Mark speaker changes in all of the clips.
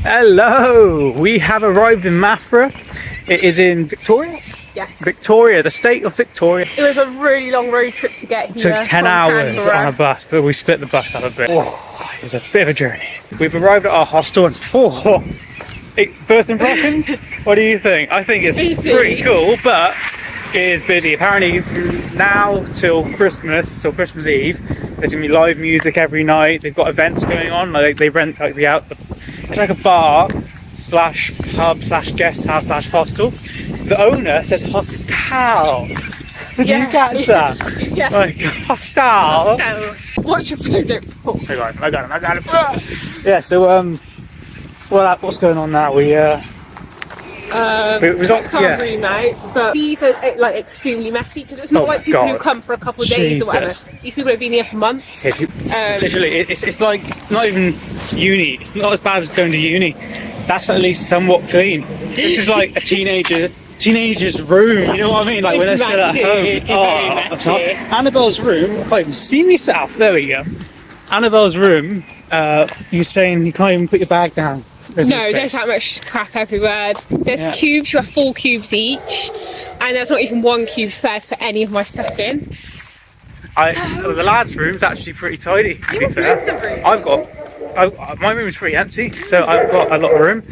Speaker 1: Hello! We have arrived in Mafra. It is in Victoria?
Speaker 2: Yes.
Speaker 1: Victoria, the state of Victoria.
Speaker 2: It was a really long road trip to get here.
Speaker 1: It took 10 hours
Speaker 2: Canberra.
Speaker 1: on a bus, but we split the bus up a bit. Oh, it was a bit of a journey. We've arrived at our hostel and first impressions? What do you think? I think it's pretty cool, but it is busy. Apparently from now till Christmas or Christmas Eve, there's gonna be live music every night. They've got events going on. Like they rent like it's like a bar slash pub slash guest house slash hostel. The owner says hostel. Did you catch that?
Speaker 2: Yeah.
Speaker 1: Like hostel.
Speaker 2: What's your favourite for?
Speaker 1: I got him. Yeah. So well, what's going on now? We
Speaker 2: checked our room out, but these are like extremely messy because it's not like people who come for a couple of days or whatever. These people have been here for months.
Speaker 1: Literally, it's like not even uni. It's not as bad as going to uni. That's at least somewhat clean. This is like a teenager's room. You know what I mean? Like when they're still at home. Annabelle's room. I can't even see myself. There we go. Annabelle's room. You're saying you can't even put your bag down. There's
Speaker 2: that much crap everywhere. There's cubes, you have 4 cubes each, and there's not even 1 cube spare to put any of my stuff in.
Speaker 1: The lads' room's actually pretty tidy, to be fair. My room's pretty empty, so I've got a lot of room,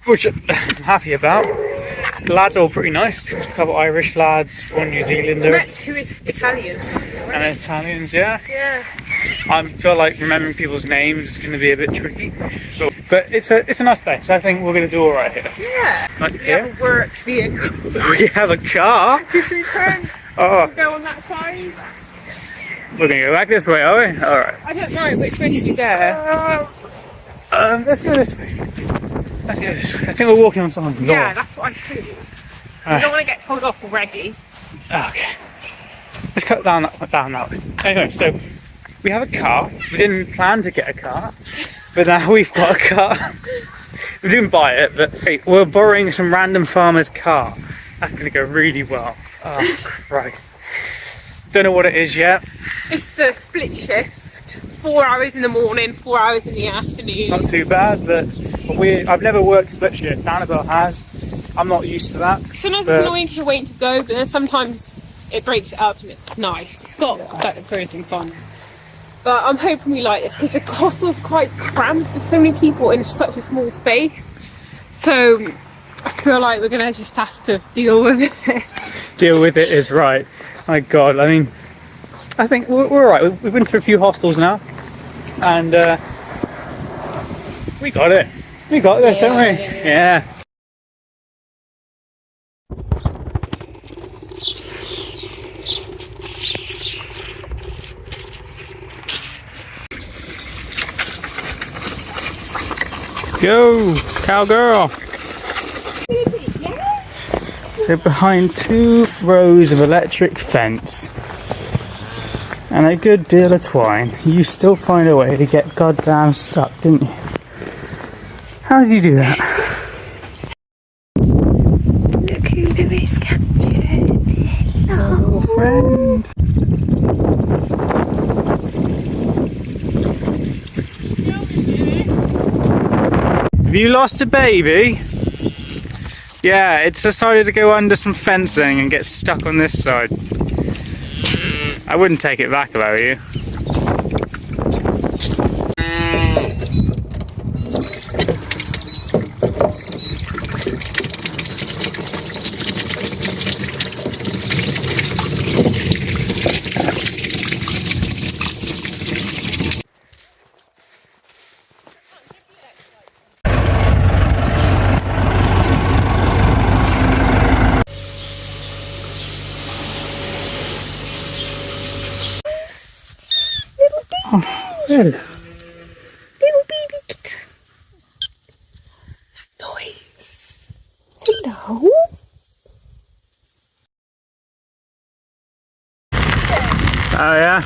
Speaker 1: which I'm happy about. The lads are all pretty nice. A couple of Irish lads, one New Zealander.
Speaker 2: Met 2 Italians.
Speaker 1: And Italians, yeah.
Speaker 2: Yeah.
Speaker 1: I feel like remembering people's names is going to be a bit tricky, but it's a nice place. I think we're going to do all right here.
Speaker 2: Yeah.
Speaker 1: Nice to
Speaker 2: We
Speaker 1: hear.
Speaker 2: have a work vehicle.
Speaker 1: We have a car.
Speaker 2: Should we turn?
Speaker 1: Oh,
Speaker 2: Go on that side.
Speaker 1: we're going to go back this way, are we? All right.
Speaker 2: I don't know which way should we go.
Speaker 1: Let's go this way. Let's go this way. I think we're walking on someone's lawn.
Speaker 2: Yeah, that's what I think. I don't want to get told off already.
Speaker 1: Okay. Let's cut down that way. Anyway, so we have a car. We didn't plan to get a car, but now we've got a car. We didn't buy it, but we're borrowing some random farmer's car. That's going to go really well. Oh, Christ. Don't know what it is yet.
Speaker 2: It's a split shift. 4 hours in the morning, 4 hours in the afternoon.
Speaker 1: Not too bad, but I've never worked split shift. Annabelle has. I'm not used to that.
Speaker 2: Sometimes it's annoying because you're waiting to go, but then sometimes it breaks it up and it's nice. It's got like pros and cons. But I'm hoping we like this because the hostel's quite cramped. There's so many people in such a small space. So I feel like we're going to just have to deal with it.
Speaker 1: Deal with it is right. My God, I mean, I think we're all right. We've been through a few hostels now, and we got it. We got this, haven't we? Yeah. Go, cowgirl. So behind 2 rows of electric fence and a good deal of twine, you still find a way to get goddamn stuck, didn't you? How did you do that?
Speaker 2: Look who Louis captured.
Speaker 1: Hello, friend. Have you lost a baby? Yeah, it's decided to go under some fencing and get stuck on this side. I wouldn't take it back if I were you.
Speaker 2: Little baby kitten. Noise. Hello.
Speaker 1: Oh yeah?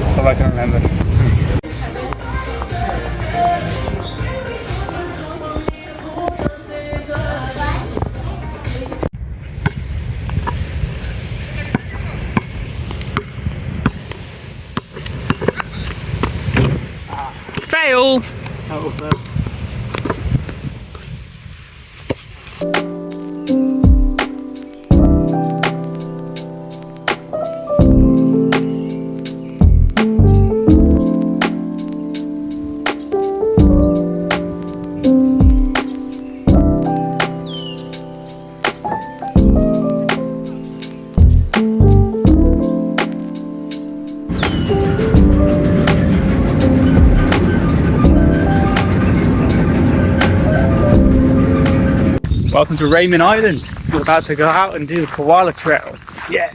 Speaker 1: That's all I can remember.
Speaker 2: Fail.
Speaker 1: Total fail. Welcome to Raymond Island. We're about to go out and do the koala trail. Yeah.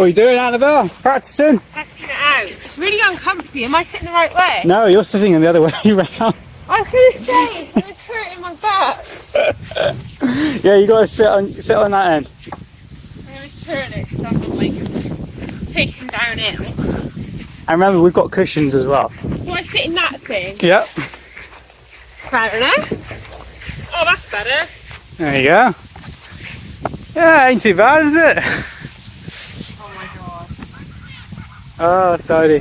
Speaker 1: What are you doing, Annabelle? Practicing?
Speaker 2: Checking it out. It's really uncomfy. Am I sitting the right way?
Speaker 1: No, you're sitting in the other way around.
Speaker 2: I was going to say, it's hurting my back.
Speaker 1: Yeah, you gotta sit on that end.
Speaker 2: I'm going to turn it because I'm like facing downhill.
Speaker 1: And remember, we've got cushions as well.
Speaker 2: So I sit in that thing.
Speaker 1: Yep.
Speaker 2: Better now? Oh, that's better.
Speaker 1: There you go. Yeah, ain't too bad, is it?
Speaker 2: Oh my god.
Speaker 1: Oh, tidy.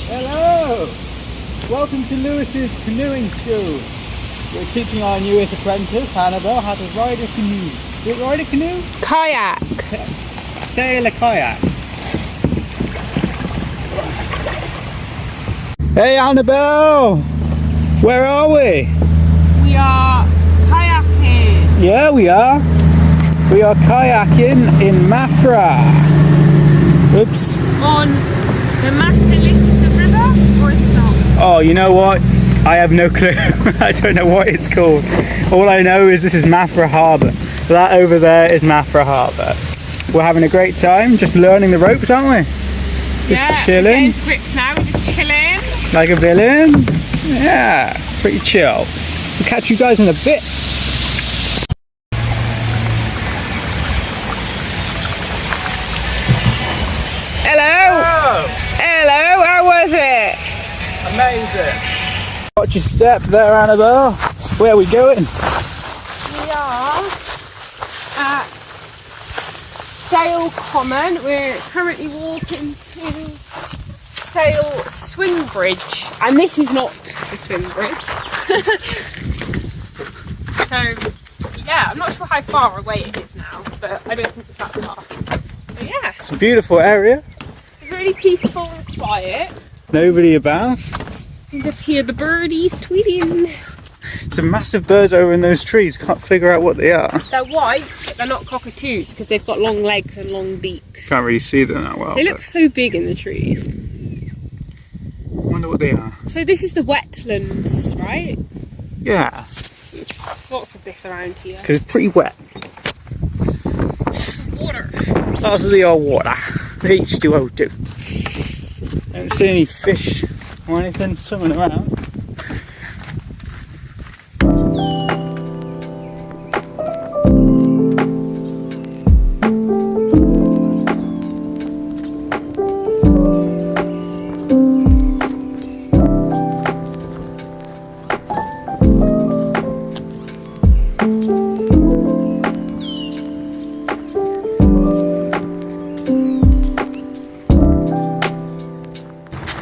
Speaker 1: Hello! Welcome to Lewis's Canoeing School. We're teaching our newest apprentice, Annabelle, how to ride a canoe. You ride a canoe?
Speaker 2: Kayak.
Speaker 1: Sail a kayak. Hey Annabelle! Where are we?
Speaker 2: We are kayaking.
Speaker 1: Yeah, we are. We are kayaking in Mafra. Oops.
Speaker 2: On the Macalester River? Or is it not?
Speaker 1: Oh, you know what? I have no clue. I don't know what it's called. All I know is this is Mafra Harbour. That over there is Mafra Harbour. We're having a great time, just learning the ropes, aren't we? Just
Speaker 2: yeah,
Speaker 1: chilling.
Speaker 2: we're getting to grips now, we're just chilling.
Speaker 1: Like a villain. Yeah, pretty chill. I'll catch you guys in a bit.
Speaker 2: Hello!
Speaker 1: Oh,
Speaker 2: Hello, how was it?
Speaker 1: amazing. Watch your step there, Annabelle. Where are we going?
Speaker 2: We are at Sale Common. We're currently walking to Sale Swing Bridge, and this is not the swing bridge. So, yeah, I'm not sure how far away it is now, but I don't think it's that far. So, yeah,
Speaker 1: It's a beautiful area.
Speaker 2: it's really peaceful and quiet.
Speaker 1: Nobody about.
Speaker 2: You can just hear the birdies tweeting.
Speaker 1: Some massive birds over in those trees. Can't figure out what they are.
Speaker 2: They're white, but they're not cockatoos because they've got long legs and long beaks.
Speaker 1: Can't really see them that well.
Speaker 2: They look so big in the trees.
Speaker 1: Wonder what they are.
Speaker 2: So this is the wetlands, right?
Speaker 1: Yeah,
Speaker 2: Lots of this around here.
Speaker 1: because it's pretty wet.
Speaker 2: Water.
Speaker 1: Lots of the old water. The H2O2. Don't see any fish or anything swimming around.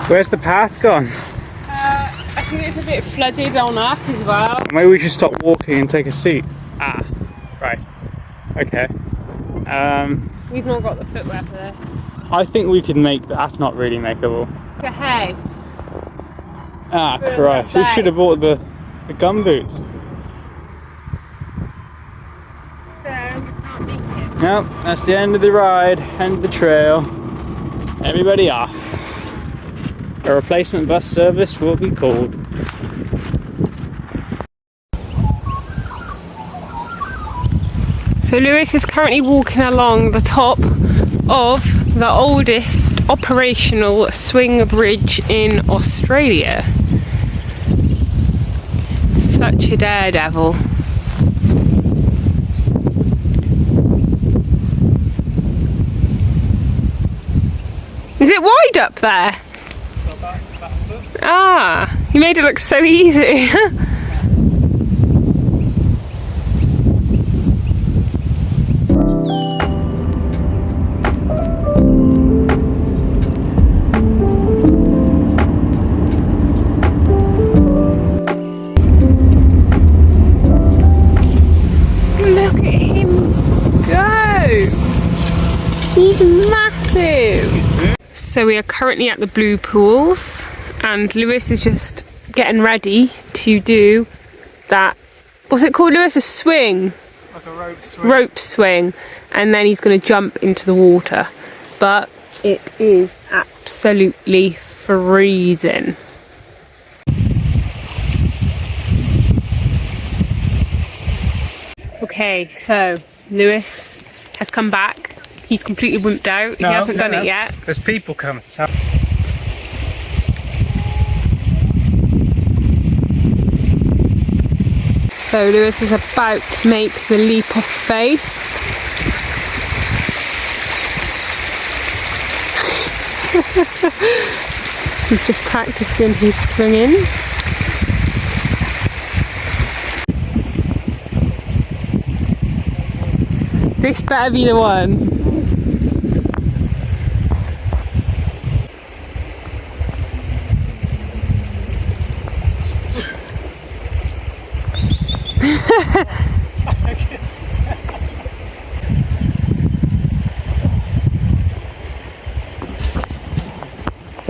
Speaker 1: Where's the path gone?
Speaker 2: I think it's a bit flooded on up as well.
Speaker 1: Maybe we should stop walking and take a seat. Ah, right. Okay.
Speaker 2: We've not got the footwear for this.
Speaker 1: I think we can make that. That's not really makeable.
Speaker 2: Go ahead.
Speaker 1: Ah,
Speaker 2: For
Speaker 1: Christ.
Speaker 2: the
Speaker 1: We should have bought the gum boots.
Speaker 2: So, we can't make it.
Speaker 1: Well, that's the end of the ride, end of the trail. Everybody off. A replacement bus service will be called.
Speaker 2: So Lewis is currently walking along the top of the oldest operational swing bridge in Australia. Such a daredevil. Is it wide up there? Ah, you made it look so easy. Look at him go! He's massive! So we are currently at the Blue Pools and Lewis is just getting ready to do that, what's it called, Lewis? A swing?
Speaker 1: Like a rope swing.
Speaker 2: Rope swing, and then he's going to jump into the water. But it is absolutely freezing. Okay, so Lewis has come back. He's completely wimped out. He hasn't done it yet.
Speaker 1: There's people coming. So.
Speaker 2: So Lewis is about to make the leap of faith. He's just practicing his swinging. This better be the one.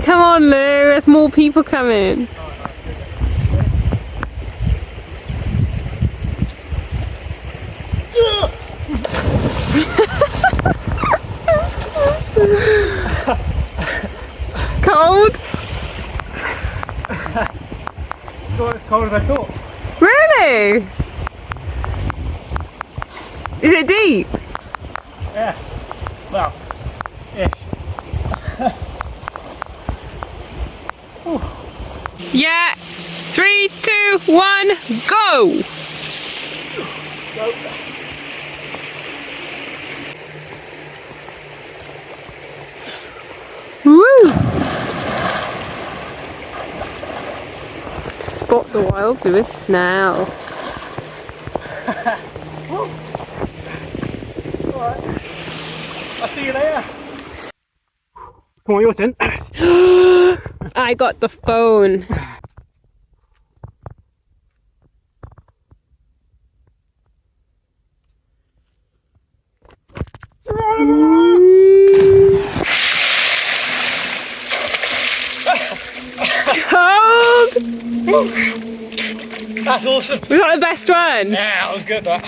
Speaker 2: Come on, Lou, there's more people coming. Cold?
Speaker 1: Not as cold as I thought.
Speaker 2: Really? Is it deep?
Speaker 1: Yeah. Well, ish.
Speaker 2: Yeah, 3, 2, 1, go! Woo! Spot the wild Lewis now.
Speaker 1: I'll see you later. Come on, your turn.
Speaker 2: I got the phone. Cold!
Speaker 1: That's awesome.
Speaker 2: We got the best one.
Speaker 1: Yeah, that was good. That.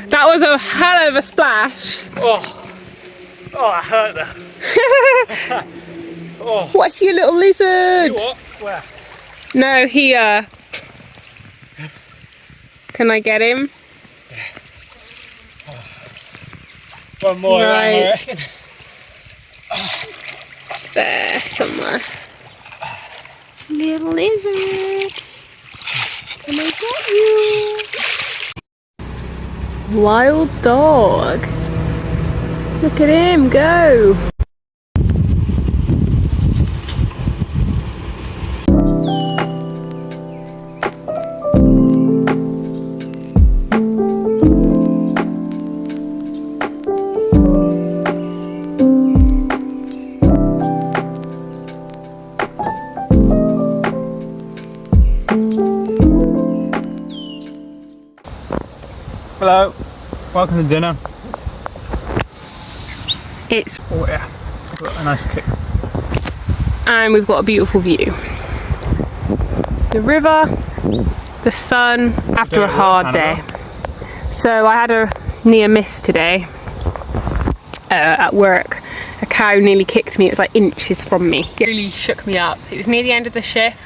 Speaker 2: That was a hell of a splash.
Speaker 1: Oh, I hurt that. Oh.
Speaker 2: What, I see a little lizard.
Speaker 1: You what? Where?
Speaker 2: No, here. Can I get him?
Speaker 1: One more,
Speaker 2: Right.
Speaker 1: I reckon.
Speaker 2: There, somewhere. Little lizard. Can I get you? Wild dog. Look at him go.
Speaker 1: Hello. Welcome to dinner.
Speaker 2: It's
Speaker 1: Oh yeah, got a nice kick.
Speaker 2: and we've got a beautiful view. The river, the sun after a hard day. So I had a near miss today at work. A cow nearly kicked me. It was like inches from me. It really shook me up. It was near the end of the shift.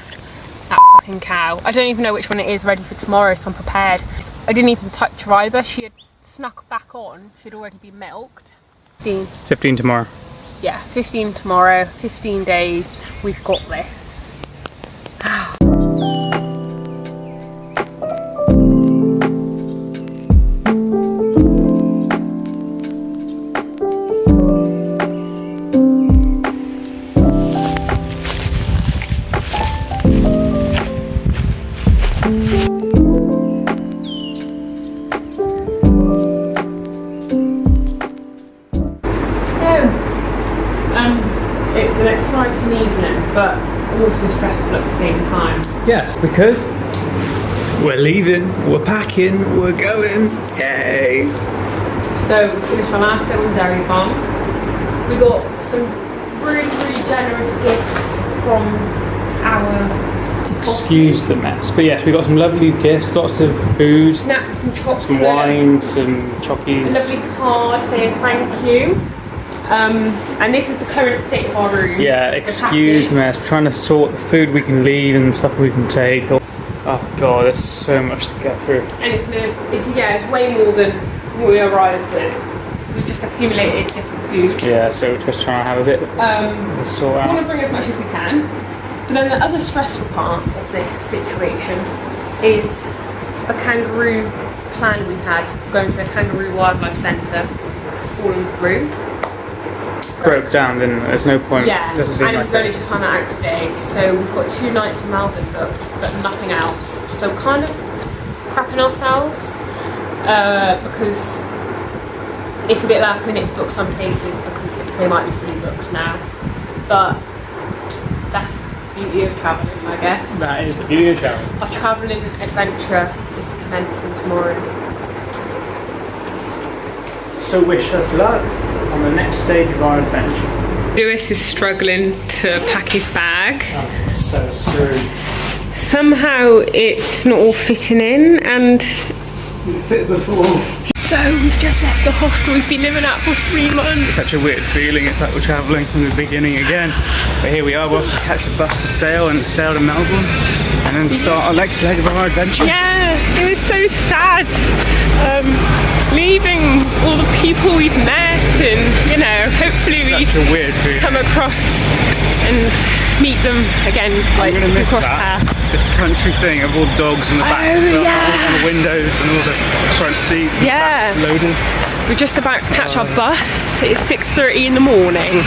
Speaker 2: That fucking cow. I don't even know which one it is ready for tomorrow, so I'm prepared. I didn't even touch her either. She had snuck back on. She'd already been milked.
Speaker 1: 15 tomorrow.
Speaker 2: Yeah, 15 tomorrow, 15 days. We've got this. It's an exciting evening, but also stressful at the same time.
Speaker 1: Yes, because we're leaving, we're packing, we're going. Yay!
Speaker 2: So we finished our last day on Dairy Farm. We got some really, really generous gifts from our
Speaker 1: Excuse the mess, but yes, we got some lovely gifts, lots of food,
Speaker 2: snacks and chocolate.
Speaker 1: some wine, some
Speaker 2: A
Speaker 1: chockies.
Speaker 2: lovely card saying thank you. And this is the current state of our room.
Speaker 1: Yeah, excuse the mess. We're trying to sort the food we can leave and stuff we can take. Oh god, there's so much to get through.
Speaker 2: And it's way more than we arrived with. We just accumulated different food.
Speaker 1: Yeah, so we're just trying to have a bit of sort
Speaker 2: We want to
Speaker 1: out.
Speaker 2: bring as much as we can. But then the other stressful part of this situation is the kangaroo plan we had of going to the Kangaroo Wildlife Centre. It's fallen through.
Speaker 1: Broke down, didn't it? There's no point.
Speaker 2: Yeah,
Speaker 1: Doesn't seem
Speaker 2: and
Speaker 1: like
Speaker 2: we've only
Speaker 1: it.
Speaker 2: just found that out today. So we've got 2 nights in Melbourne booked, but nothing else. So kind of crapping ourselves because it's a bit last minute to book some places because they might be fully booked now. But that's the beauty of travelling, I guess.
Speaker 1: That is the beauty of travel.
Speaker 2: Our travelling adventure is commencing tomorrow.
Speaker 1: So wish us luck on the next stage of our adventure.
Speaker 2: Lewis is struggling to pack his bag.
Speaker 1: Oh, so screwed.
Speaker 2: Somehow it's not all fitting in, and
Speaker 1: Fit before.
Speaker 2: so we've just left the hostel we've been living at for 3 months.
Speaker 1: Such a weird feeling. It's like we're travelling from the beginning again. But here we are. We'll have to catch the bus to Sale and sail to Melbourne, and then start our next leg of our adventure.
Speaker 2: Yeah, it was so sad leaving all the people we've met, and hopefully we
Speaker 1: Such a weird feeling.
Speaker 2: come across and meet them again, like
Speaker 1: I'm gonna miss
Speaker 2: across
Speaker 1: that.
Speaker 2: the path.
Speaker 1: This country thing of all dogs in the back,
Speaker 2: Oh, yeah.
Speaker 1: on the windows and all the front seats.
Speaker 2: Yeah.
Speaker 1: Loaded.
Speaker 2: We're just about to catch our bus. It's 6:30 in the morning.